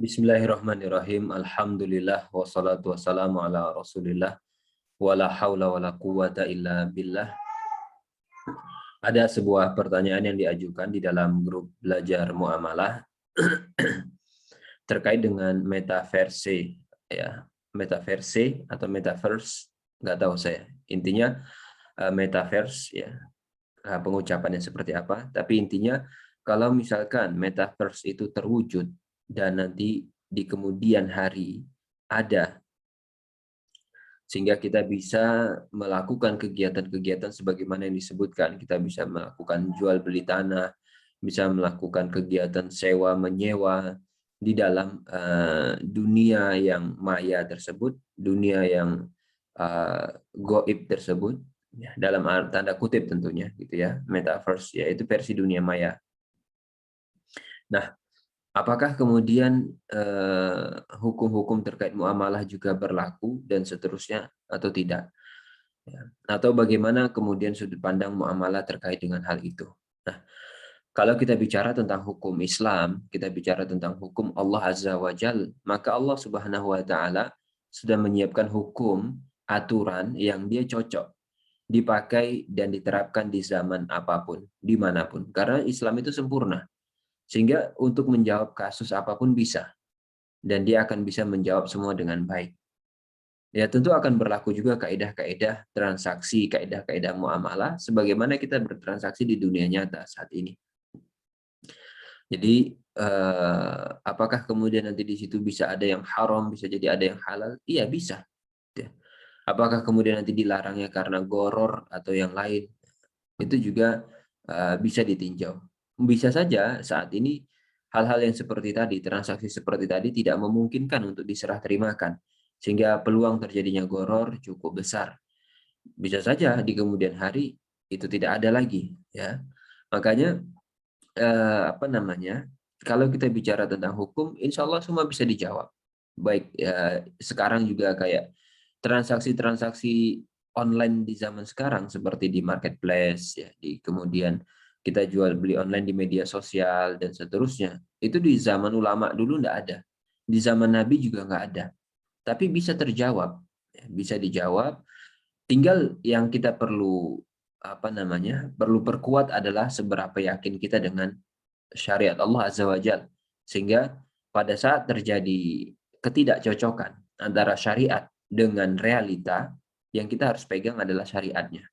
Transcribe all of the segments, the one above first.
Bismillahirrahmanirrahim. Alhamdulillah wassalatu wassalamu ala Rasulillah wala haula wala quwata illa billah. Ada sebuah pertanyaan yang diajukan di dalam grup belajar muamalah terkait dengan metaverse, ya. Metaverse atau metaverse, nggak tahu saya. Intinya metaverse, ya. Pengucapannya seperti apa, tapi intinya kalau misalkan metaverse itu terwujud dan nanti di kemudian hari ada, sehingga kita bisa melakukan kegiatan-kegiatan sebagaimana yang disebutkan, kita bisa melakukan jual beli tanah, bisa melakukan kegiatan sewa menyewa di dalam dunia yang maya tersebut, dunia yang goib tersebut, ya, dalam tanda kutip tentunya, gitu ya, metaverse, yaitu versi dunia maya. Nah, apakah kemudian hukum-hukum terkait muamalah juga berlaku dan seterusnya atau tidak? Ya. Atau bagaimana kemudian sudut pandang muamalah terkait dengan hal itu? Nah, kalau kita bicara tentang hukum Islam, kita bicara tentang hukum Allah Azza wa Jal, maka Allah Subhanahu wa Ta'ala sudah menyiapkan hukum, aturan yang dia cocok dipakai dan diterapkan di zaman apapun, dimanapun. Karena Islam itu sempurna. Sehingga untuk menjawab kasus apapun bisa. Dan dia akan bisa menjawab semua dengan baik. Ya, tentu akan berlaku juga kaidah-kaidah transaksi, kaidah-kaidah muamalah sebagaimana kita bertransaksi di dunia nyata saat ini. Jadi apakah kemudian nanti di situ bisa ada yang haram, bisa jadi ada yang halal? Iya, bisa. Apakah kemudian nanti dilarangnya karena goror atau yang lain? Itu juga bisa ditinjau. Bisa saja saat ini hal-hal yang seperti tadi, transaksi seperti tadi tidak memungkinkan untuk diserah terimakan, sehingga peluang terjadinya goror cukup besar. Bisa saja di kemudian hari itu tidak ada lagi, ya. Makanya apa namanya? Kalau kita bicara tentang hukum, insya Allah semua bisa dijawab. Baik ya, sekarang juga kayak transaksi-transaksi online di zaman sekarang seperti di marketplace, ya, di kemudian kita jual beli online di media sosial dan seterusnya. Itu di zaman ulama dulu nggak ada, di zaman Nabi juga nggak ada. Tapi bisa terjawab, ya, bisa dijawab. Tinggal yang kita perlu apa namanya perlu perkuat adalah seberapa yakin kita dengan syariat Allah Azza wa Jalla, sehingga pada saat terjadi ketidakcocokan antara syariat dengan realita, yang kita harus pegang adalah syariatnya.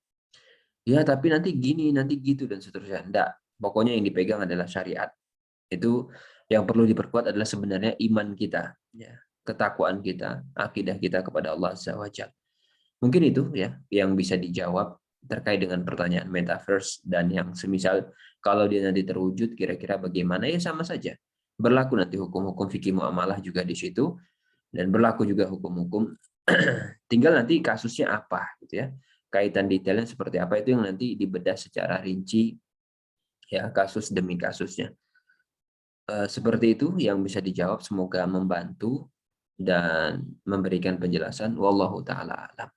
Ya, tapi nanti gini, nanti gitu dan seterusnya. Enggak, pokoknya yang dipegang adalah syariat. Itu yang perlu diperkuat adalah sebenarnya iman kita, ya, ketakwaan kita, akidah kita kepada Allah Azza wa Jalla. Mungkin itu ya yang bisa dijawab terkait dengan pertanyaan metaverse dan yang semisal, kalau dia nanti terwujud kira-kira bagaimana, ya sama saja. Berlaku nanti hukum-hukum fikih muamalah juga di situ, dan berlaku juga hukum-hukum tinggal nanti kasusnya apa gitu ya. Kaitan detailnya seperti apa itu yang nanti dibedah secara rinci, ya, kasus demi kasusnya. Seperti itu yang bisa dijawab, semoga membantu dan memberikan penjelasan. Wallahu taala alam.